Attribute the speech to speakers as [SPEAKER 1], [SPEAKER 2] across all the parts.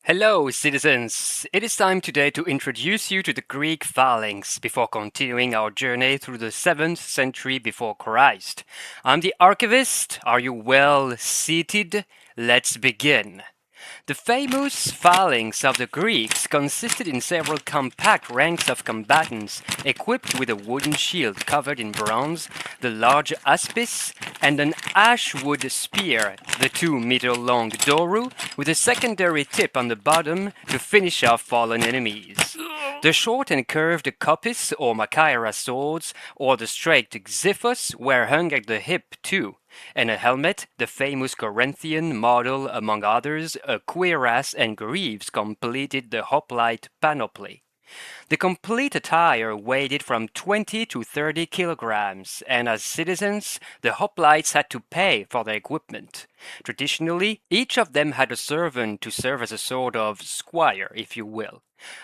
[SPEAKER 1] Hello, citizens! It is time today to introduce you to the Greek phalanx before continuing our journey through the 7th century before Christ. I'm the Archivist. Are you well seated? Let's begin. The famous phalanx of the Greeks consisted in several compact ranks of combatants equipped with a wooden shield covered in bronze, the large aspis, and an ashwood spear, the 2-meter-long doru, with a secondary tip on the bottom to finish off fallen enemies. The short and curved kopis or machaira swords or the straight xiphos were hung at the hip too, and a helmet, the famous Corinthian model among others, a cuirass and greaves completed the hoplite panoply. The complete attire weighed from 20 to 30 kilograms, and as citizens, the hoplites had to pay for their equipment. Traditionally, each of them had a servant to serve as a sort of squire, if you will.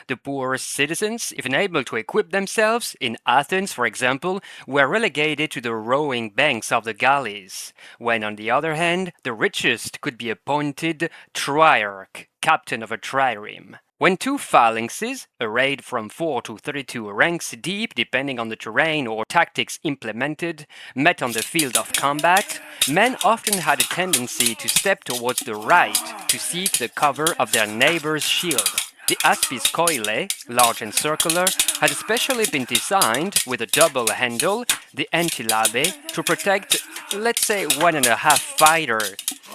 [SPEAKER 1] The poorest citizens, if unable to equip themselves, in Athens, for example, were relegated to the rowing banks of the galleys, when on the other hand, the richest could be appointed triarch, captain of a trireme. When two phalanxes, arrayed from 4 to 32 ranks deep depending on the terrain or tactics implemented, met on the field of combat, men often had a tendency to step towards the right to seek the cover of their neighbor's shield. The aspis coile, large and circular, had especially been designed with a double handle, the antilabe, to protect, let's say, 1.5 fighter.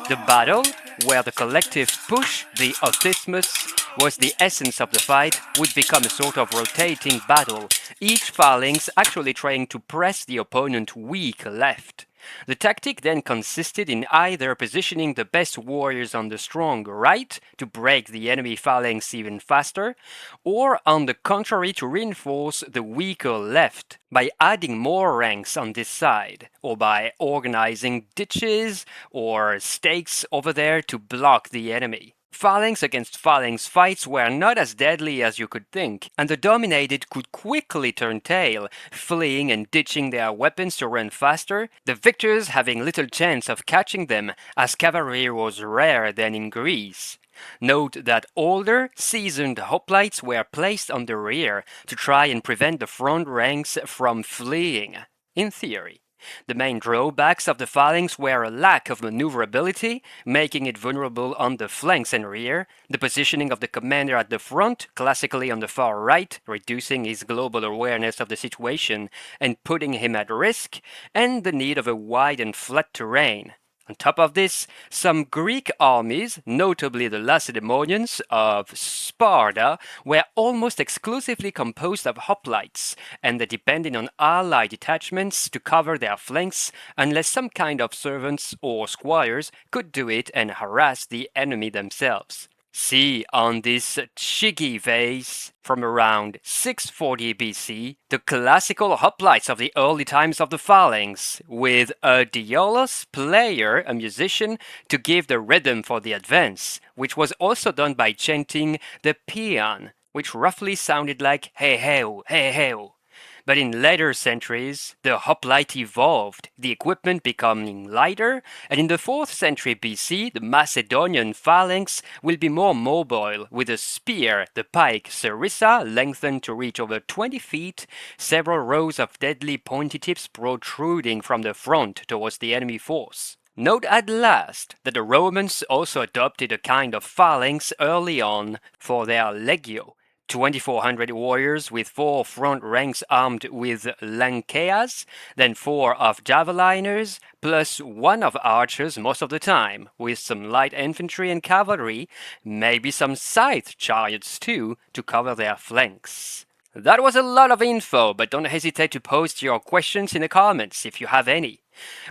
[SPEAKER 1] The battle, where the collective push, the othismus, was the essence of the fight, would become a sort of rotating battle, each phalanx actually trying to press the opponent weak left. The tactic then consisted in either positioning the best warriors on the strong right to break the enemy phalanx even faster, or on the contrary to reinforce the weaker left by adding more ranks on this side, or by organizing ditches or stakes over there to block the enemy. Phalanx against phalanx fights were not as deadly as you could think, and the dominated could quickly turn tail, fleeing and ditching their weapons to run faster, the victors having little chance of catching them, as cavalry was rare then in Greece. Note that older, seasoned hoplites were placed on the rear to try and prevent the front ranks from fleeing, in theory. The main drawbacks of the phalanx were a lack of maneuverability, making it vulnerable on the flanks and rear, the positioning of the commander at the front, classically on the far right, reducing his global awareness of the situation and putting him at risk, and the need of a wide and flat terrain. On top of this, some Greek armies, notably the Lacedaemonians of Sparta, were almost exclusively composed of hoplites, and they depended on allied detachments to cover their flanks unless some kind of servants or squires could do it and harass the enemy themselves. See on this Chigi vase from around 640 BC, the classical hoplites of the early times of the phalanx, with a diolos player, a musician, to give the rhythm for the advance, which was also done by chanting the paean, which roughly sounded like hey hey hey hey. But in later centuries, the hoplite evolved, the equipment becoming lighter, and in the 4th century BC, the Macedonian phalanx will be more mobile, with a spear, the pike sarissa, lengthened to reach over 20 feet, several rows of deadly pointy tips protruding from the front towards the enemy force. Note at last that the Romans also adopted a kind of phalanx early on for their legio, 2,400 warriors with 4 front ranks armed with lanceas, then 4 of javeliners, plus 1 of archers most of the time, with some light infantry and cavalry, maybe some scythe chariots too, to cover their flanks. That was a lot of info, but don't hesitate to post your questions in the comments if you have any.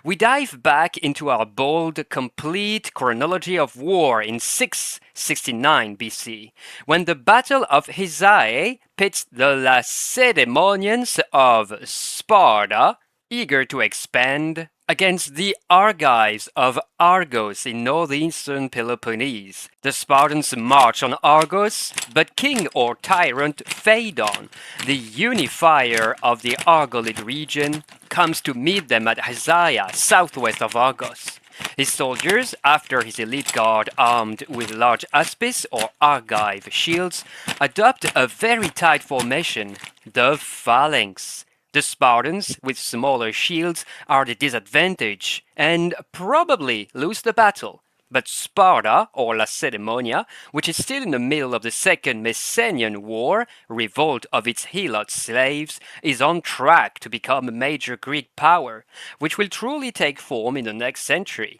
[SPEAKER 1] We dive back into our bold, complete chronology of war in 669 BC, when the Battle of Hysae pits the Lacedaemonians of Sparta, eager to expand, against the Argives of Argos in northeastern Peloponnese. The Spartans march on Argos, but king or tyrant Phaedon, the unifier of the Argolid region, comes to meet them at Hysaea, southwest of Argos. His soldiers, after his elite guard armed with large aspis or argive shields, adopt a very tight formation, the phalanx. The Spartans, with smaller shields, are at a disadvantage and probably lose the battle. But Sparta, or Lacedaemonia, which is still in the middle of the Second Messenian War, revolt of its Helots slaves, is on track to become a major Greek power, which will truly take form in the next century.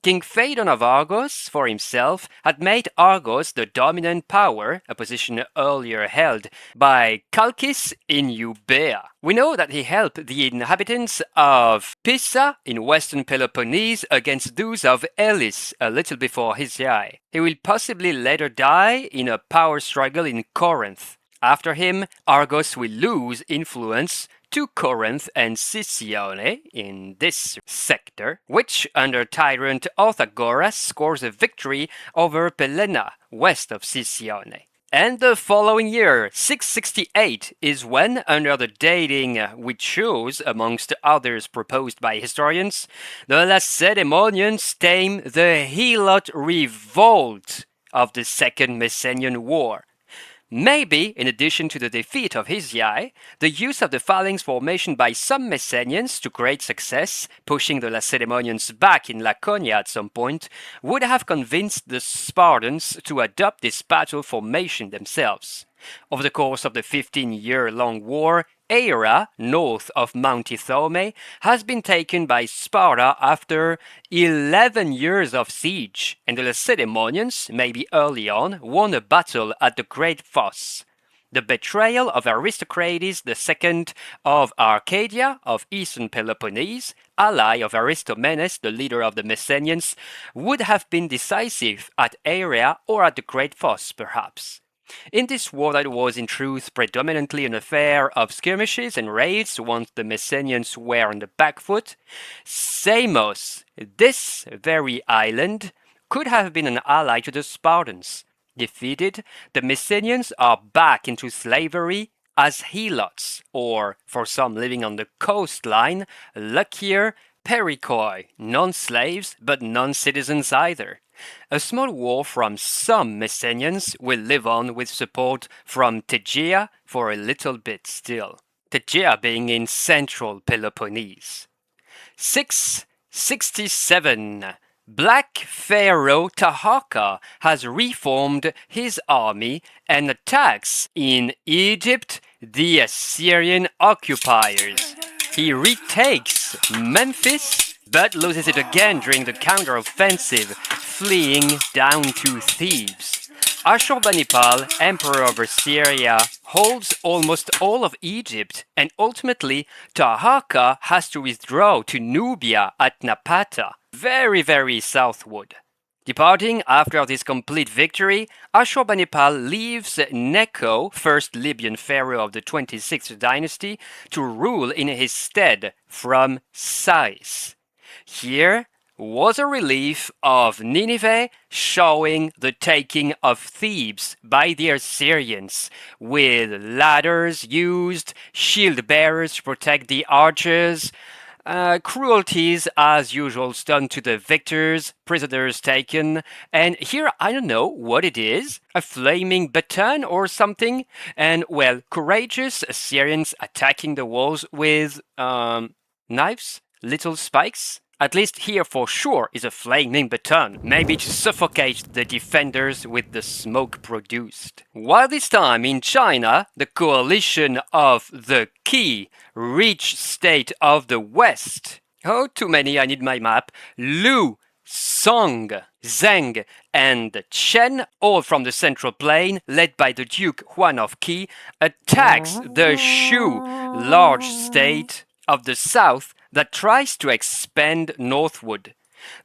[SPEAKER 1] King Phaedon of Argos, for himself, had made Argos the dominant power, a position earlier held by Chalkis in Euboea. We know that he helped the inhabitants of Pisa in western Peloponnese against those of Elis a little before his eye. He will possibly later die in a power struggle in Corinth. After him, Argos will lose influence to Corinth and Sicyone in this sector, which under tyrant Orthagoras scores a victory over Pellena west of Sicyone. And the following year, 668, is when, under the dating we chose, amongst others proposed by historians, the Lacedaemonians tame the Helot revolt of the Second Messenian War. Maybe, in addition to the defeat of Hysiae, the use of the phalanx formation by some Messenians to great success, pushing the Lacedaemonians back in Laconia at some point, would have convinced the Spartans to adopt this battle formation themselves. Over the course of the 15-year-long war, Aera, north of Mount Ithome, has been taken by Sparta after 11 years of siege, and the Lacedaemonians, maybe early on, won a battle at the Great Fosse. The betrayal of Aristocrates II of Arcadia of eastern Peloponnese, ally of Aristomenes, the leader of the Messenians, would have been decisive at Aera or at the Great Fosse, perhaps. In this war that was in truth predominantly an affair of skirmishes and raids once the Messenians were on the back foot, Samos, this very island, could have been an ally to the Spartans. Defeated, the Messenians are back into slavery as Helots, or, for some living on the coastline, luckier Perikoi, non-slaves but non-citizens either. A small war from some Messenians will live on with support from Tegea for a little bit still. Tegea being in central Peloponnese. 667. Black Pharaoh Taharqa has reformed his army and attacks in Egypt the Assyrian occupiers. He retakes Memphis, but loses it again during the counter-offensive, fleeing down to Thebes. Ashurbanipal, emperor of Assyria, holds almost all of Egypt, and ultimately Taharqa has to withdraw to Nubia at Napata, very southward. Departing after this complete victory, Ashurbanipal leaves Necho, first Libyan pharaoh of the 26th dynasty, to rule in his stead from Sais. Here was a relief of Nineveh showing the taking of Thebes by the Assyrians, with ladders used, shield bearers to protect the archers, cruelties as usual done to the victors, prisoners taken, and here I don't know what it is, a flaming baton or something, and well, courageous Assyrians attacking the walls with knives, little spikes. At least here for sure is a flaming baton, maybe to suffocate the defenders with the smoke produced. While this time in China, the coalition of the key rich state of the West, oh too many, I need my map, Lu, Song, Zheng, and Chen, all from the Central Plain, led by the Duke Huan of Qi, attacks the Shu, large state of the South, that tries to expand northward.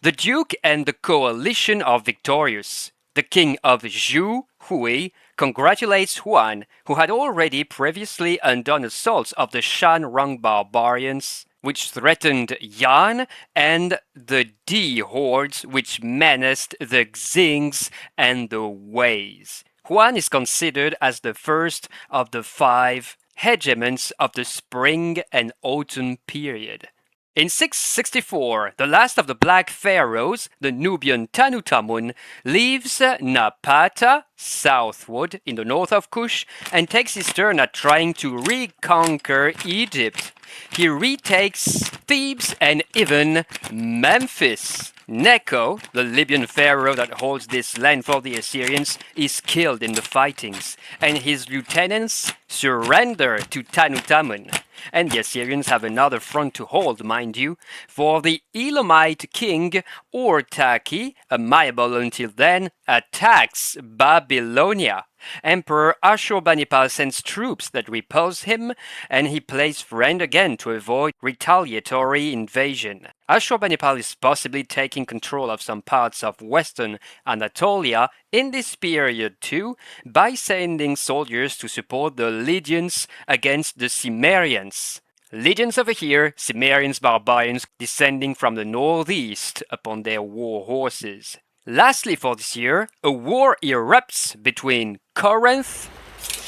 [SPEAKER 1] The Duke and the coalition are victorious. The king of Zhou, Hui, congratulates Huan, who had already previously undone assaults of the Shan Rong barbarians, which threatened Yan, and the Di hordes, which menaced the Xings and the Weis. Huan is considered as the first of the 5 hegemons of the spring and autumn period. In 664, the last of the Black Pharaohs, the Nubian Tanutamun, leaves Napata southward in the north of Kush and takes his turn at trying to reconquer Egypt. He retakes Thebes and even Memphis. Necho, the Libyan pharaoh that holds this land for the Assyrians, is killed in the fightings, and his lieutenants surrender to Tanutamun. And the Assyrians have another front to hold, mind you, for the Elamite king Ortaki, amiable until then, attacks Babylonia. Emperor Ashurbanipal sends troops that repulse him, and he plays friend again to avoid retaliatory invasion. Ashurbanipal is possibly taking control of some parts of western Anatolia in this period too, by sending soldiers to support the Lydians against the Cimmerians. Lydians over here, Cimmerians barbarians descending from the northeast upon their war horses. Lastly, for this year, a war erupts between Corinth,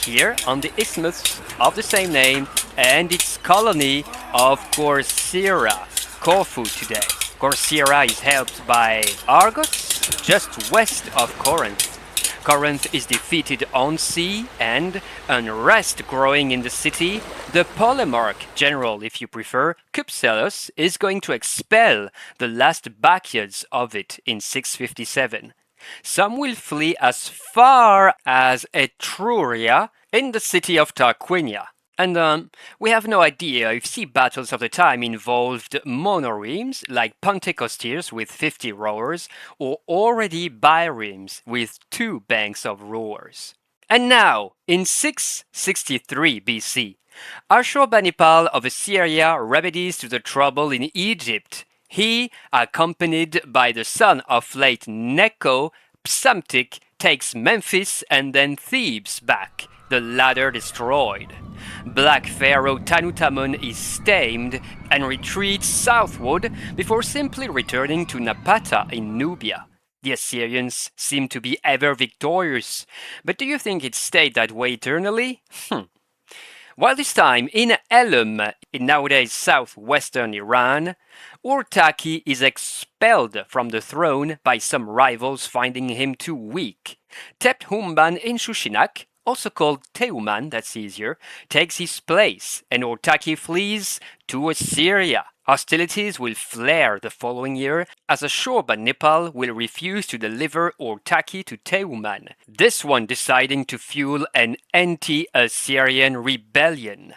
[SPEAKER 1] here on the isthmus of the same name, and its colony of Corcyra, Corfu today. Corcyra is helped by Argos, just west of Corinth. Corinth is defeated on sea, and unrest growing in the city, the Polemarch general, if you prefer, Cypselus, is going to expel the last Bacchiads of it in 657. Some will flee as far as Etruria in the city of Tarquinia. And we have no idea if sea battles of the time involved monoremes like Pentecosteers with 50 rowers or already biremes with 2 banks of rowers. And now, in 663 BC, Ashurbanipal of Assyria remedies to the trouble in Egypt. He, accompanied by the son of late Necho, Psamtik, takes Memphis and then Thebes back, the latter destroyed. Black Pharaoh Tanutamun is tamed and retreats southward before simply returning to Napata in Nubia. The Assyrians seem to be ever victorious, but do you think it stayed that way eternally? While this time in Elam, in nowadays southwestern Iran, Ortaki is expelled from the throne by some rivals finding him too weak. Tepthumban in Shushinak, also called Teuman, that's easier, takes his place, and Ortaki flees to Assyria. Hostilities will flare the following year, as Ashurbanipal will refuse to deliver Ortaki to Teuman, this one deciding to fuel an anti-Assyrian rebellion.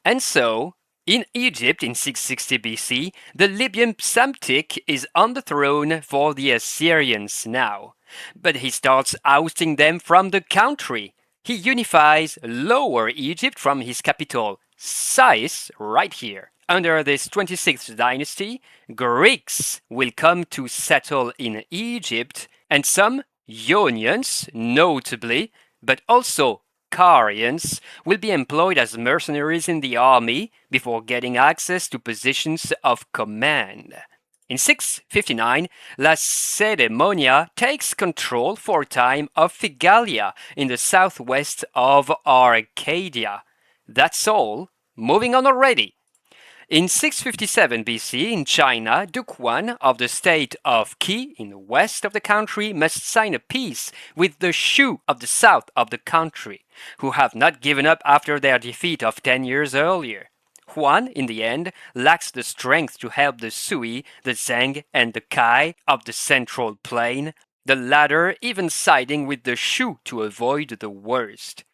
[SPEAKER 1] And so, in Egypt in 660 BC, the Libyan Psamtik is on the throne for the Assyrians now. But he starts ousting them from the country. He unifies Lower Egypt from his capital, Sais, right here. Under this 26th dynasty, Greeks will come to settle in Egypt, and some Ionians, notably, but also Carians, will be employed as mercenaries in the army before getting access to positions of command. In 659, Lacedaemonia takes control for a time of Phigalia in the southwest of Arcadia. That's all. Moving on already. In 657 BC, in China, Duke Wan of the state of Qi in the west of the country must sign a peace with the Shu of the south of the country, who have not given up after their defeat of 10 years earlier. Huan, in the end, lacks the strength to help the Sui, the Zheng, and the Kai of the central plain, the latter even siding with the Shu to avoid the worst.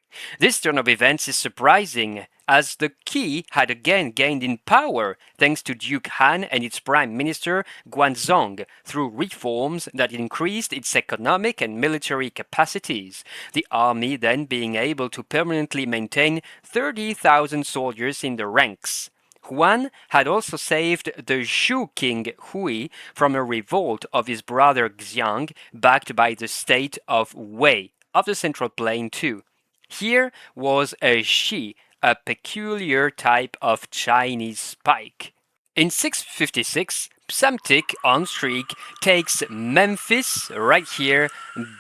[SPEAKER 1] This turn of events is surprising, as the Qi had again gained in power thanks to Duke Han and its prime minister Guanzong through reforms that increased its economic and military capacities, the army then being able to permanently maintain 30,000 soldiers in the ranks. Huan had also saved the Zhou king Hui from a revolt of his brother Xiang, backed by the state of Wei of the Central Plain too. Here was a Shi, a peculiar type of Chinese spike. In 656, Psamtik on streak takes Memphis right here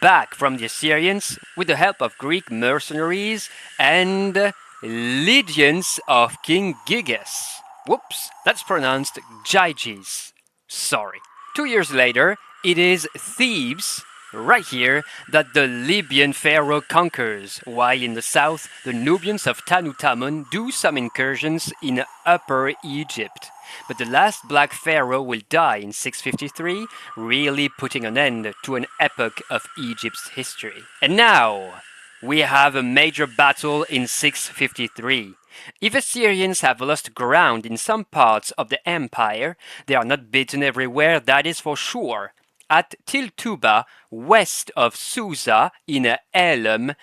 [SPEAKER 1] back from the Assyrians with the help of Greek mercenaries and Lydians of King Gyges. Whoops, that's pronounced Gyges. Sorry. 2 years later, it is Thebes, right here, that the Libyan pharaoh conquers, while in the south, the Nubians of Tanutamun do some incursions in Upper Egypt. But the last black pharaoh will die in 653, really putting an end to an epoch of Egypt's history. And now, we have a major battle in 653. If Assyrians have lost ground in some parts of the empire, they are not beaten everywhere, that is for sure. At Til-Tuba, west of Susa, in Elam,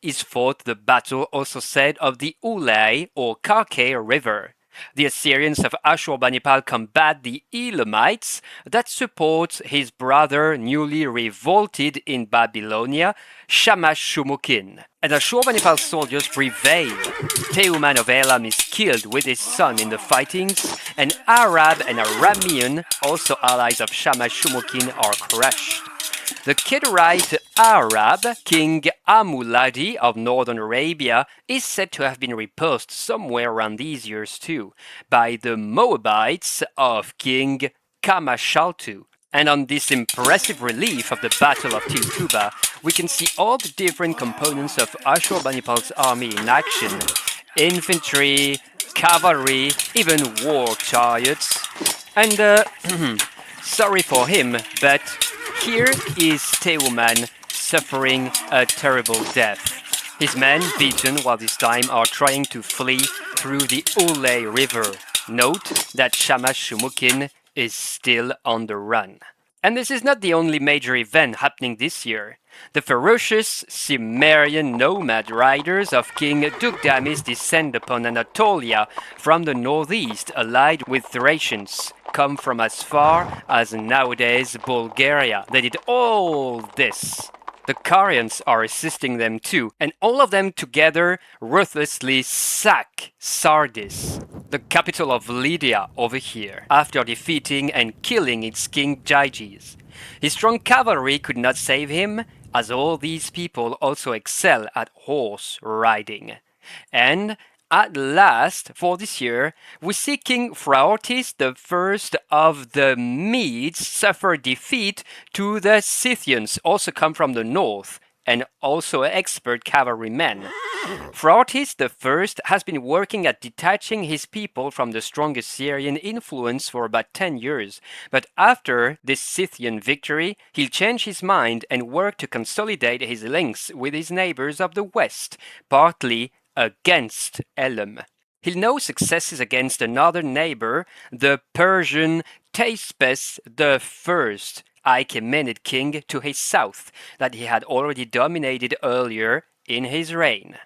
[SPEAKER 1] is fought the battle also said of the Ulai or Karkeh River. The Assyrians of Ashurbanipal combat the Elamites that support his brother newly revolted in Babylonia, Shamash-shumukin. And Ashurbanipal's soldiers prevail. Teuman of Elam is killed with his son in the fightings, and Arab and Aramean, also allies of Shamash-shumukin, are crushed. The Kedarite Arab, King Amuladi of northern Arabia, is said to have been repulsed somewhere around these years too, by the Moabites of King Kamashaltu. And on this impressive relief of the Battle of Til-Tuba, we can see all the different components of Ashurbanipal's army in action. Infantry, cavalry, even war chariots. And sorry for him, but here is Teuman suffering a terrible death. His men, beaten while this time, are trying to flee through the Ulay River. Note that Shamash-shumukin is still on the run. And this is not the only major event happening this year. The ferocious Cimmerian nomad riders of King Dugdamis descend upon Anatolia from the northeast, allied with Thracians, come from as far as nowadays Bulgaria. They did all this. The Carians are assisting them too, and all of them together ruthlessly sack Sardis, the capital of Lydia over here, after defeating and killing its king Gyges. His strong cavalry could not save him, as all these people also excel at horse riding. And at last, for this year, we see King Phraates the first of the Medes suffer defeat to the Scythians, also come from the north, and also expert cavalrymen. Phraates the first has been working at detaching his people from the strong Assyrian influence for about 10 years, but after this Scythian victory, he'll change his mind and work to consolidate his links with his neighbors of the west, partly against Elam. He'll know successes against another neighbor, the Persian Teispes the First, Achaemenid king to his south, that he had already dominated earlier in his reign.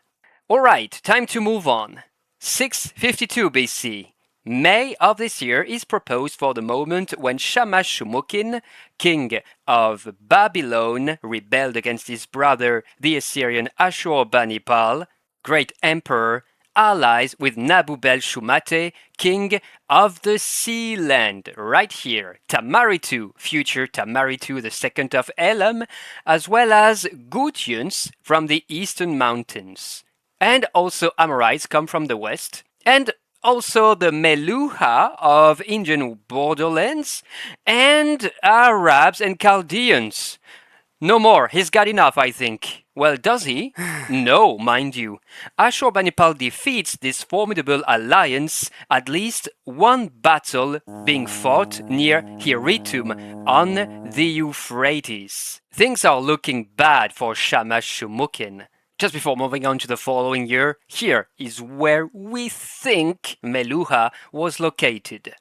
[SPEAKER 1] Alright, time to move on. 652 BC. May of this year is proposed for the moment when Shamash-shumukin, king of Babylon, rebelled against his brother, the Assyrian Ashurbanipal, great emperor, allies with Nabubel-shumate, king of the Sea Land, right here, Tamaritu, future Tamaritu II of Elam, as well as Gutians from the eastern mountains. And also Amorites come from the west, and also the Meluha of Indian borderlands, and Arabs and Chaldeans. No more, he's got enough, I think. Well, does he? No, mind you. Ashurbanipal defeats this formidable alliance, at least one battle being fought near Hiritum on the Euphrates. Things are looking bad for Shamash-shumukin. Just before moving on to the following year, here is where we think Meluha was located.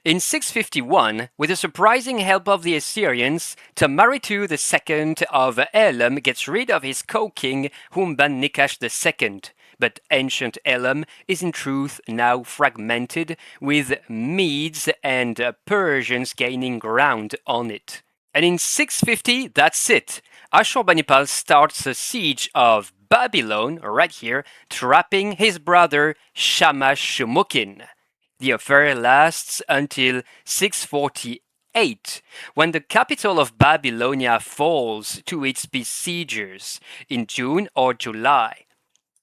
[SPEAKER 1] In 651, with the surprising help of the Assyrians, Tamaritu II of Elam gets rid of his co-king Humban-Nikash II. But ancient Elam is in truth now fragmented, with Medes and Persians gaining ground on it. And in 650, that's it. Ashurbanipal starts a siege of Babylon, right here, trapping his brother Shamash-shumukin. The affair lasts until 648, when the capital of Babylonia falls to its besiegers in June or July.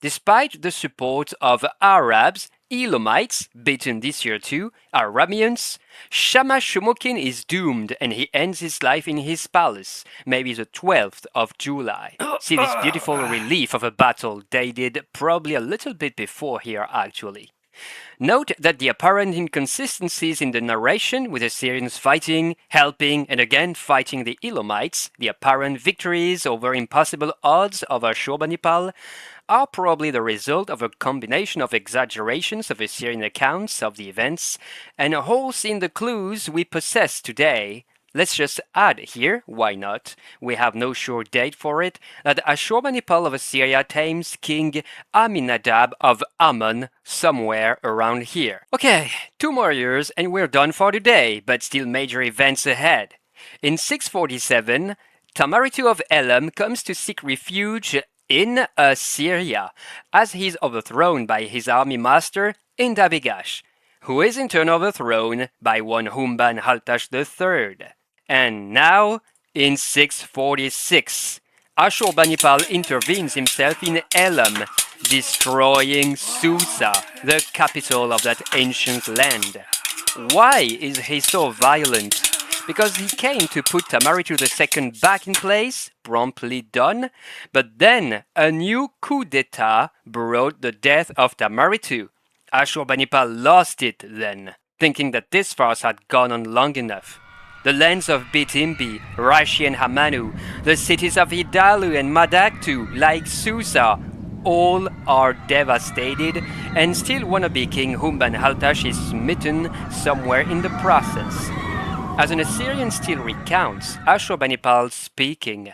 [SPEAKER 1] Despite the support of Arabs, Elamites, beaten this year too, Arameans. Shamash Shmokin is doomed and he ends his life in his palace, maybe the 12th of July. See this beautiful relief of a battle dated probably a little bit before here actually. Note that the apparent inconsistencies in the narration, with Assyrians fighting, helping, and again fighting the Elamites, the apparent victories over impossible odds of Ashurbanipal, are probably the result of a combination of exaggerations of Assyrian accounts of the events and holes in the clues we possess today. Let's just add here, why not? We have no sure date for it, that Ashurbanipal of Assyria tames King Aminadab of Ammon somewhere around here. Okay, 2 more years and we're done for today, but still major events ahead. In 647, Tamaritu of Elam comes to seek refuge in Assyria, as he is overthrown by his army master Indabigash, who is in turn overthrown by one Humban Haltash III. And now, in 646, Ashurbanipal intervenes himself in Elam, destroying Susa, the capital of that ancient land. Why is he so violent? Because he came to put Tamaritu II back in place, promptly done, but then a new coup d'etat brought the death of Tamaritu. Ashurbanipal lost it then, thinking that this farce had gone on long enough. The lands of Bitimbi, Rashi and Hamanu, the cities of Hidalu and Madaktu, like Susa, all are devastated, and still wannabe King Humban Haltash is smitten somewhere in the process. As an Assyrian still recounts, Ashurbanipal speaking,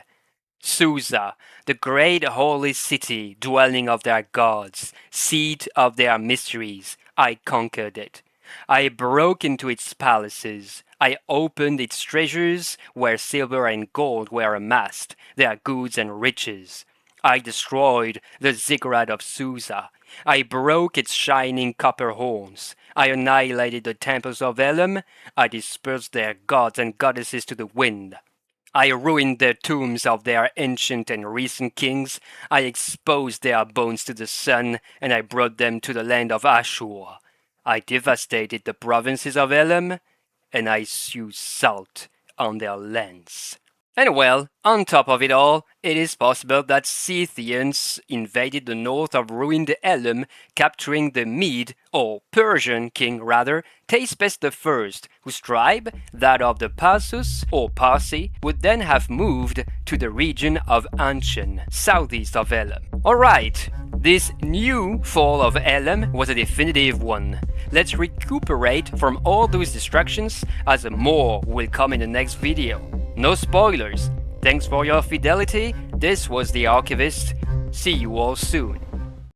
[SPEAKER 1] Susa, the great holy city, dwelling of their gods, seat of their mysteries, I conquered it. I broke into its palaces. I opened its treasures where silver and gold were amassed, their goods and riches. I destroyed the ziggurat of Susa. I broke its shining copper horns. I annihilated the temples of Elam. I dispersed their gods and goddesses to the wind. I ruined the tombs of their ancient and recent kings. I exposed their bones to the sun, and I brought them to the land of Ashur. I devastated the provinces of Elam, and I threw salt on their lands. And well, on top of it all, it is possible that Scythians invaded the north of ruined Elam, capturing the Mede, or Persian king rather, Thespes I, whose tribe, that of the Parsus, or Parsi, would then have moved to the region of Anshan, southeast of Elam. Alright, this new fall of Elam was a definitive one. Let's recuperate from all those destructions, as more will come in the next video. No spoilers. Thanks for your fidelity. This was the Archivist. See you all soon.